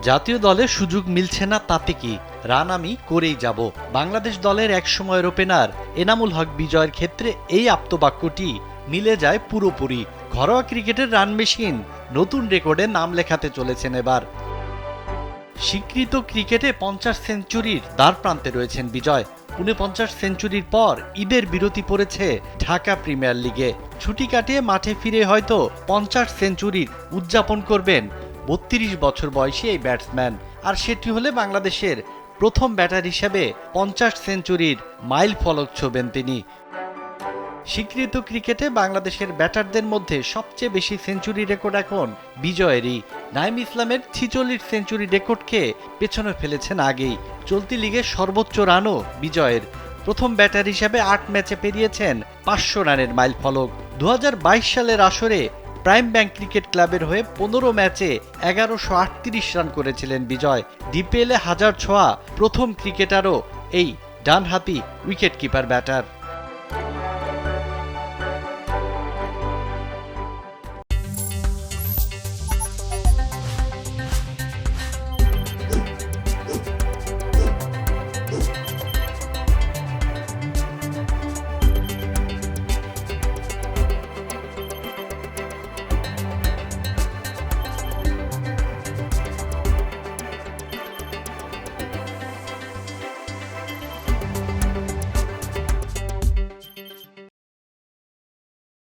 জাতীয় দলে সুযোগ মিলছে না তাতে কি, রান আমি করেই যাব। বাংলাদেশ দলের এক সময়ের ওপেনার এনামুল হক বিজয়ের ক্ষেত্রে এই আপ্তবাক্যটি মিলে যায় পুরোপুরি। ঘরোয়া ক্রিকেটের রান মেশিন নতুন রেকর্ডে নাম লেখাতে চলেছেন এবার। স্বীকৃত ক্রিকেটে 50 সেঞ্চুরির দ্বারপ্রান্তে রয়েছেন বিজয়। 49 সেঞ্চুরির পর ঈদের বিরতি পড়েছে ঢাকা প্রিমিয়ার লিগে। ছুটি কাটিয়ে মাঠে ফিরে হয়তো 50 সেঞ্চুরির উদযাপন করবেন 32 বছর বয়সী এই ব্যাটসম্যান। আর সেটি হলে বাংলাদেশের প্রথম ব্যাটার হিসেবে 50 সেঞ্চুরির মাইল ফলক ছোঁবেন তিনি। স্বীকৃত ক্রিকেটে বাংলাদেশের ব্যাটারদের মধ্যে সবচেয়ে বেশি সেঞ্চুরি রেকর্ড এখন বিজয়েরই। নাইম ইসলামের 46 সেঞ্চুরি রেকর্ডকে পেছনে ফেলেছেন আগেই। চলতি লিগে সর্বোচ্চ রানও বিজয়ের। প্রথম ব্যাটার হিসেবে 8 ম্যাচে পেরিয়েছেন 500 রানের মাইল ফলক। 2022 সালের আসরে প্রাইম ব্যাংক ক্রিকেট ক্লাবের হয়ে 15 ম্যাচে 1138 রান করেছিলেন বিজয়। ডিপিএলে হাজার ছোঁয়া প্রথম ক্রিকেটারও এই ডানহাতি উইকেট কিপার ব্যাটার।